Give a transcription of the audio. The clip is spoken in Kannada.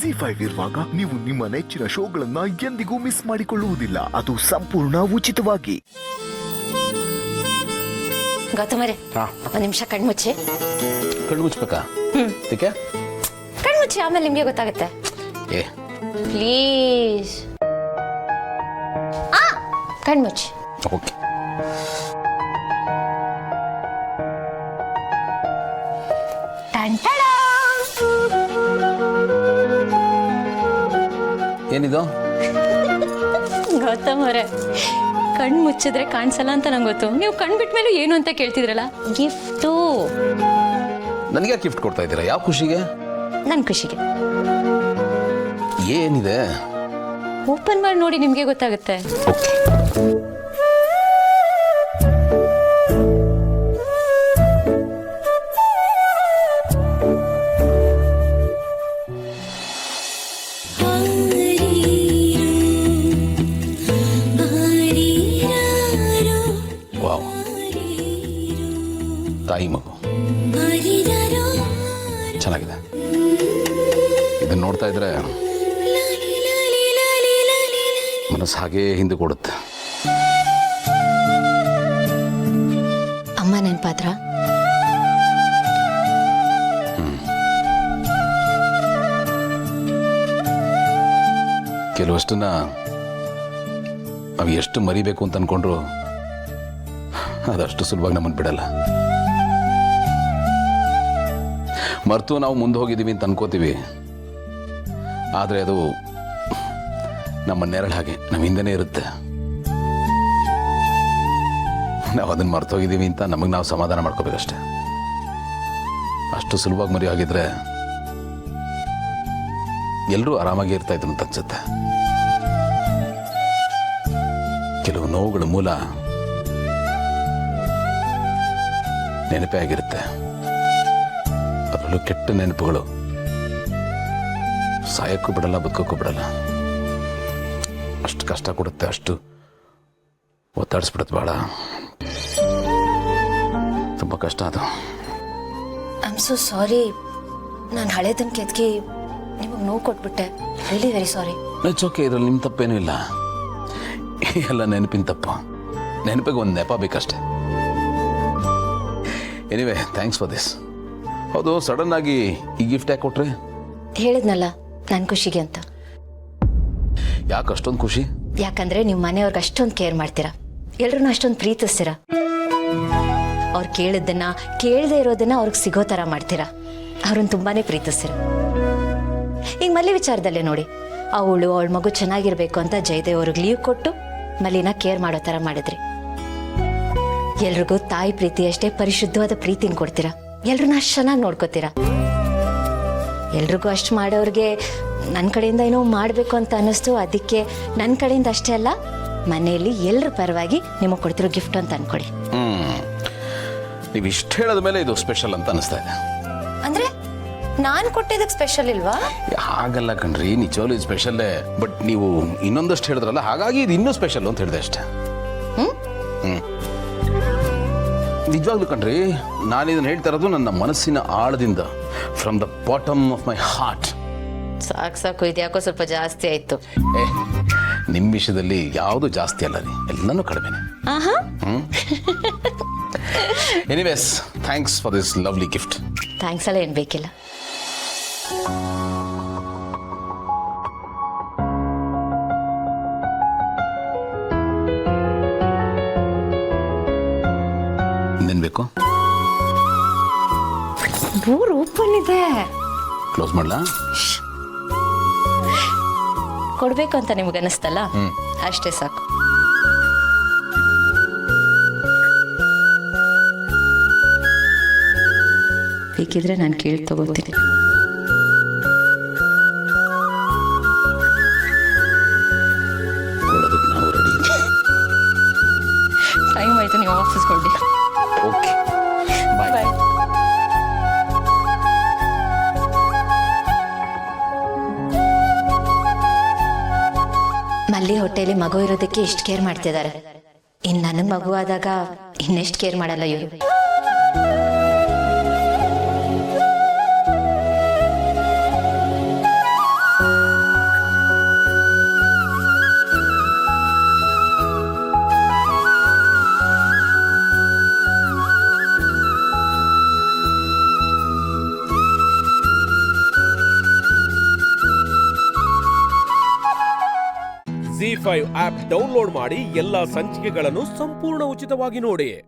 ZEE5 ಇರುವಾಗ ನೀವು ನಿಮ್ಮ ನೆಚ್ಚಿನ ಶೋಗಳನ್ನ ಎಂದಿಗೂ ಮಿಸ್ ಮಾಡಿಕೊಳ್ಳುವುದಿಲ್ಲ. ಅದು ಸಂಪೂರ್ಣ ಉಚಿತವಾಗಿ. ಗೌತಮರೇ, ಒಂದ್ ನಿಮಿಷ ಕಣ್ಮುಚ್ಚಿ. ಕಣ್ಣು ಮುಚ್ಬೇಕಾ? ಕಣ್ಮುಚ್ಚಿ, ಆಮೇಲೆ ನಿಮ್ಗೆ ಗೊತ್ತಾಗುತ್ತೆ. ಪ್ಲೀಸ್ ಕಣ್ಮುಚ್ಚಿ. ಓಕೆ. ಏನಿದು? ಗೌತಮ್ ಅವರೇ, ಕಣ್ಣು ಮುಚ್ಚಿದ್ರೆ ಕಾಣಿಸಲ್ಲ ಅಂತ ನಂಗೆ ಗೊತ್ತು. ನೀವು ಕಣ್ ಬಿಟ್ಟ ಮೇಲೆ ಏನು ಅಂತ ಕೇಳ್ತಿದ್ರಲ್ಲ, ಗಿಫ್ಟು. ನನಗೆ ಗಿಫ್ಟ್ ಕೊಡ್ತಾ ಇದ್ದೀರಾ? ಯಾವ ಖುಷಿಗೆ? ನನ್ನ ಖುಷಿಗೆ. ಏನಿದೆ? ಓಪನ್ ಮಾಡಿ ನೋಡಿ, ನಿಮ್ಗೆ ಗೊತ್ತಾಗುತ್ತೆ. ವಾವ್, ತಾಯಿ ಮಗು ಚೆನ್ನಾಗಿದೆ. ಇದನ್ನ ನೋಡ್ತಾ ಇದ್ರೆ ಮನಸ್ಸು ಹಾಗೇ ಹಿಂದೆ ಕೊಡುತ್ತೆ. ಅಮ್ಮ ನೆನಪಾದ್ರ? ಕೆಲವಷ್ಟನ್ನ ನಾವು ಎಷ್ಟು ಮರಿಬೇಕು ಅಂತ ಅನ್ಕೊಂಡ್ರು ಅದಷ್ಟು ಸುಲಭವಾಗಿ ನಮ್ಮನ್ನು ಬಿಡಲ್ಲ. ಮರೆತು ನಾವು ಮುಂದೆ ಹೋಗಿದ್ದೀವಿ ಅಂತ ಅನ್ಕೋತೀವಿ, ಆದರೆ ಅದು ನಮ್ಮ ನೆರಳು ಹಾಗೆ ನಮ್ಮ ಹಿಂದೆನೇ ಇರುತ್ತೆ. ನಾವು ಅದನ್ನು ಮರೆತು ಹೋಗಿದ್ದೀವಿ ಅಂತ ನಮಗೆ ನಾವು ಸಮಾಧಾನ ಮಾಡ್ಕೋಬೇಕಷ್ಟೆ. ಅಷ್ಟು ಸುಲಭವಾಗಿ ಮರಿ ಆಗಿದ್ರೆ ಎಲ್ಲರೂ ಆರಾಮಾಗಿ ಇರ್ತಾ ಇದ್ರು ಅಂತ ಅನ್ಸುತ್ತೆ. ಕೆಲವು ನೋವುಗಳ ಮೂಲ ನೆನಪೇ ಆಗಿರುತ್ತೆ. ಅದರಲ್ಲೂ ಕೆಟ್ಟ ನೆನಪುಗಳು ಸಾಯಕ್ಕೂ ಬಿಡಲ್ಲ, ಬದುಕೋಕ್ಕೂ ಬಿಡಲ್ಲ. ಅಷ್ಟು ಕಷ್ಟ ಕೊಡುತ್ತೆ, ಅಷ್ಟು ಒತ್ತಾಡಿಸ್ಬಿಡುತ್ತೆ. ಬಹಳ ತುಂಬ ಕಷ್ಟ ಅದು. I am so sorry. ನಾನು ಹಳೇದನ್ನ ಕೆದಕಿ ನಿಮಗೆ ನೋವು ಕೊಟ್ಬಿಟ್ಟೆ. Really very sorry. It's okay. ಇದರಲ್ಲಿ ನಿಮ್ಮ ತಪ್ಪೇನೂ ಇಲ್ಲ. ಎಲ್ಲ ನೆನಪಿನ ತಪ್ಪು. ನೆನಪಿಗೆ ಒಂದು ನೆಪ ಬೇಕಷ್ಟೆ. Anyway, thanks for this. ಹೌದು, ಸಡನ್ ಆಗಿ ಈ ಗಿಫ್ಟ್ ಯಾಕೆ ಕೊಟ್ರೆ? ಹೇಳಿದ್ನಲ್ಲ, ನನ್ನ ಖುಷಿಗೆ ಅಂತ. ಯಾಕೆ ಅಷ್ಟೊಂದು ಖುಷಿ? ಯಾಕಂದ್ರೆ ನೀವು ಮನೆಯವ್ರಿಗೆ ಅಷ್ಟೊಂದು ಕೇರ್ ಮಾಡ್ತೀರಾ, ಎಲ್ರನ್ನೂ ಅಷ್ಟೊಂದು ಪ್ರೀತಿಸ್ತೀರಾ. ಅವ್ರು ಕೇಳಿದ್ದನ್ನ, ಕೇಳದೆ ಇರೋದನ್ನ ಅವ್ರಿಗೆ ಸಿಗೋ ಥರ ಮಾಡ್ತೀರಾ. ಅವ್ರನ್ನ ತುಂಬಾನೇ ಪ್ರೀತಿಸ್ತೀರಾ. ಈಗ ಮಲ್ಲಿ ವಿಚಾರದಲ್ಲೇ ನೋಡಿ, ಅವಳ ಮಗು ಚೆನ್ನಾಗಿರ್ಬೇಕು ಅಂತ ಜಯದೇವ್ ಅವ್ರಿಗೆ ಲೀವ್ ಕೊಟ್ಟು ಮಲ್ಲಿನ ಕೇರ್ ಮಾಡೋ ಥರ ಮಾಡಿದ್ರಿ. ಎಲ್ರಿಗೂ ತಾಯಿ ಪ್ರೀತಿ ಅಷ್ಟೇ ಪರಿಶುದ್ಧವಾದ ಪ್ರೀತಿನ ಕೊಡ್ತೀರಾ. ಎಲ್ರನ್ನ ಅಷ್ಟು ಚೆನ್ನಾಗಿ ನೋಡ್ಕೋತೀರಾ. ಎಲ್ರಿಗೂ ಅಷ್ಟು ಮಾಡೋರಿಗೆ ನನ್ನ ಕಡೆಯಿಂದ ಏನೋ ಮಾಡಬೇಕು ಅಂತ ಅನ್ನಿಸ್ತು. ಅದಕ್ಕೆ ನನ್ನ ಕಡೆಯಿಂದ ಅಷ್ಟೇ ಅಲ್ಲ, ಮನೆಯಲ್ಲಿ ಎಲ್ಲರ ಪರವಾಗಿ ನಿಮಗೆ ಕೊಡ್ತಿರೋ ಗಿಫ್ಟ್ ಅಂತ ಅನ್ಕೊಳ್ಳಿ. ನೀವು ಇಷ್ಟು ಹೇಳದ ಮೇಲೆ ಇದು ಸ್ಪೆಷಲ್ ಅಂತ ಅನಿಸ್ತಾ ಇದೆ. ಅಂದ್ರೆ ನಾನು ಕೊಟ್ಟಿದ್ದಕ್ಕೆ ಸ್ಪೆಷಲ್ ಇಲ್ವಾ? ಹಾಗಲ್ಲ ಕಣ್ರಿ, ನಿಜವಾಗ್ಲೂ ಇದು ಸ್ಪೆಷಲ್ಲೇ. ಬಟ್ ನೀವು ಇನ್ನೊಂದಷ್ಟು ಹೇಳಿದ್ರಲ್ಲ, ಹಾಗಾಗಿ ಇದು ಇನ್ನೂ ಸ್ಪೆಷಲ್ ಅಂತ ಹೇಳಿದೆ ಅಷ್ಟೇ. ನಿಜವಾಗ್ಲೂ ಕಣ್ರಿ, ನಾನು ಇದನ್ನು ಹೇಳ್ತಾ ಇರೋದು ನನ್ನ ಮನಸ್ಸಿನ ಆಳದಿಂದ, from the bottom of my heart. ಸಾಕು, ಇದ್ಯಾಕೋ ಸ್ವಲ್ಪ ಜಾಸ್ತಿ ಆಯ್ತು. ನಿಮ್ಮ ವಿಷಯದಲ್ಲಿ ಯಾವುದು ಜಾಸ್ತಿ ಅಲ್ಲ ರೀ, ಎಲ್ಲನೂ ಕಡಿಮೆನೆ. Anyways, thanks for this lovely gift. Thanks ಎಲ್ಲ ಏನು ಬೇಕಿಲ್ಲ. ಇನ್ನೇನು ಬೇಕು? ಡೋರ್ ಓಪನ್ ಇದೆ. ಕ್ಲೋಸ್ ಮಾಡಲಾ? ಕೊಡ್ಬೇಕು ಅಂತ ನಿಮ್ಗೆ ಅನಿಸ್ತಲ್ಲ, ಅಷ್ಟೇ ಸಾಕು. ಬೇಕಿದ್ರೆ ನಾನು ಕೇಳಿ ತಗೋತೀನಿ. ಕೊಡೋದಕ್ಕೆ ನಾವು ರೆಡಿ. ಟೈಮ್ ಆಯ್ತು, ನೀವು ಆಫೀಸ್ಗೆ ಹೊರಡಿ. ಓಕೆ, ಬಾಯ್. ಬಾಯ್. ಮಲ್ಲಿ ಹೊಟ್ಟೆಯಲ್ಲಿ ಮಗು ಇರೋದಕ್ಕೆ ಇಷ್ಟು ಕೇರ್ ಮಾಡ್ತಿದ್ದಾರೆ. ಇನ್ನು ನನಗೆ ಮಗು ಆದಾಗ ಇನ್ನೆಷ್ಟು ಕೇರ್ ಮಾಡಲ್ಲ ಇವರು. ZEE5 ಆಪ್ ಡೌನ್ಲೋಡ್ ಮಾಡಿ ಎಲ್ಲಾ ಸಂಚಿಕೆಗಳನ್ನು ಸಂಪೂರ್ಣ ಉಚಿತವಾಗಿ ನೋಡಿ.